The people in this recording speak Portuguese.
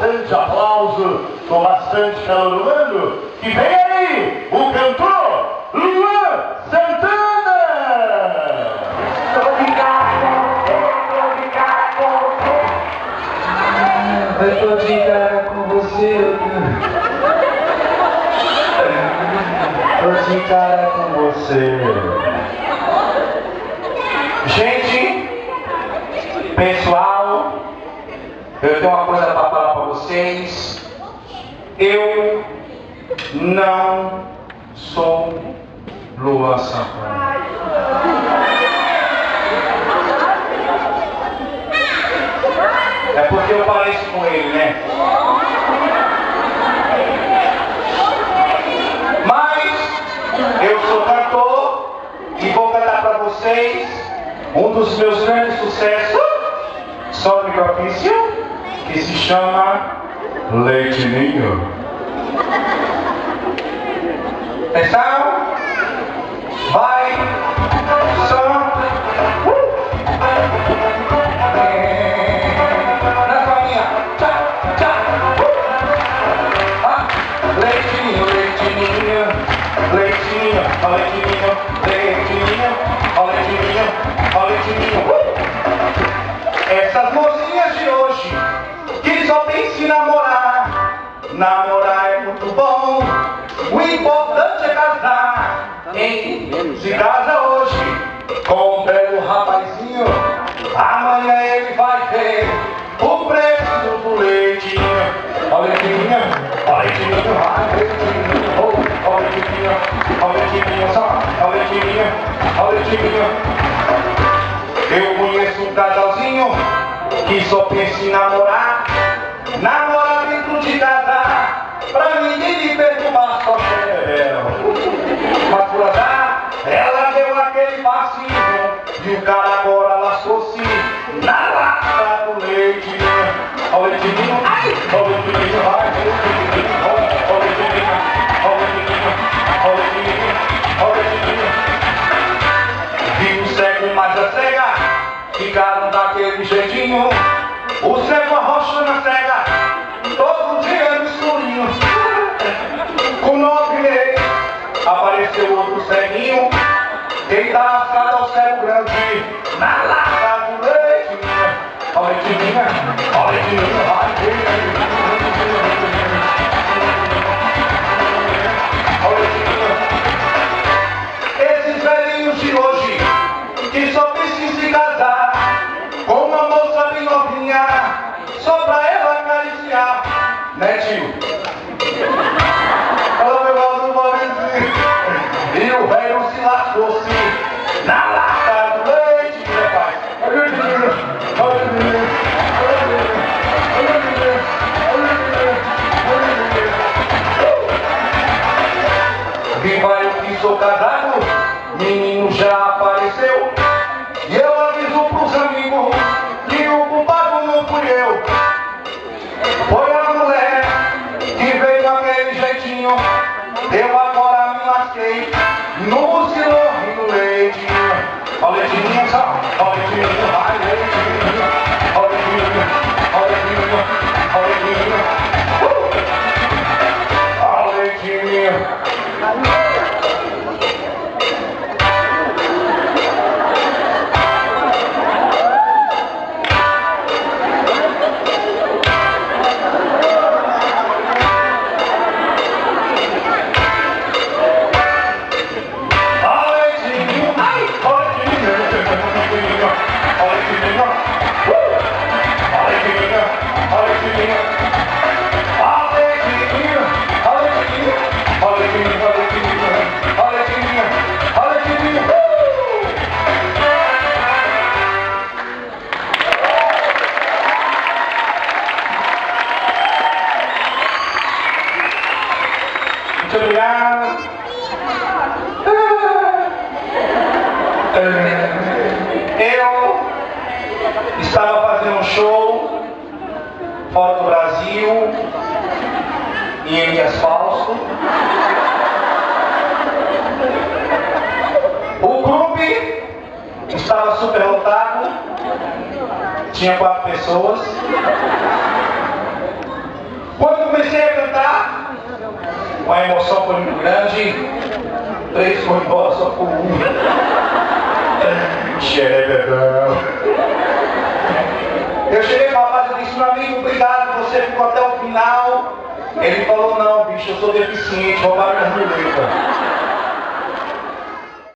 bastante aplauso, com bastante calor humano, que vem aí o cantor Luan Santana! Tô de cara com você. Tô de cara com você. Gente, pessoal, eu tenho uma coisa para falar para vocês. Eu não sou Luan Santana. É porque eu pareço com ele, né? Mas eu sou cantor e vou cantar para vocês um dos meus grandes sucessos só no ofício, que se chama Leite Ninho. Atenção, vai, som. Na palminha, tchá, tchá. Leitinho, leitinho, leitinho, ó leitinho, leitinho, ó leitinho, ó leitinho. Essas mocinhas de hoje, que só pensam em namorar. Namorar é muito bom, o importante é casar. Quem se casa hoje com um belo rapazinho, amanhã ele vai ver o preço do leitinho. Ó leitinho, ó leitinho, vai leitinho. Ó leitinho, ó leitinho, só, ó leitinho, ó leitinho. Eu conheço um casalzinho que só pensa em namorar. Namorar dentro de casa, pra ninguém me perturbar, só xerevel. Mas por azar, ela deu aquele passinho e o cara agora lascou-se na lata do leite. Ó leitinho, ai, ó leitinho, ai, leitinho, ó leitinho, ó leitinho, ó leitinho, ó leitinho. Vi o cego mais a cega, ficaram daquele jeitinho. O cego arrocha na cega, todo dia no escurinho. Com 9 meses, apareceu outro ceguinho. Quem dá a cara ao cego grande, na lata do leitinho. Ó leitinho, ó leitinho, ó leitinho. Esses velhinhos de hoje, que só precisam se casar com uma moça bem novinha, só pra ela acariciar, né tio? Ela levou no bonezinho e o velho se lascou-se na lata do leite, né pai? Quem vai eu que sou casado, menino já apareceu. E eu aviso pros amigos que o culpado não fui eu. Foi a mulher que veio daquele jeitinho. Eu agora me lasquei no silor e no leitinho. Ó leitinho, só, ó leitinho, vai leitinho. Ó leitinho, ó leitinho, ó leitinho. Ó leitinho. Muito obrigado. Eu estava fazendo um show fora do Brasil, em Elias Falso. O clube estava super lotado, tinha 4 pessoas. Quando comecei a cantar, a emoção foi muito grande. 3 foi embora, só por 1. Xerebedão. Eu cheguei para o rapaz e disse, meu amigo, obrigado, você ficou até o final. Ele falou, não, bicho, eu sou deficiente, roubaram minhas muletas.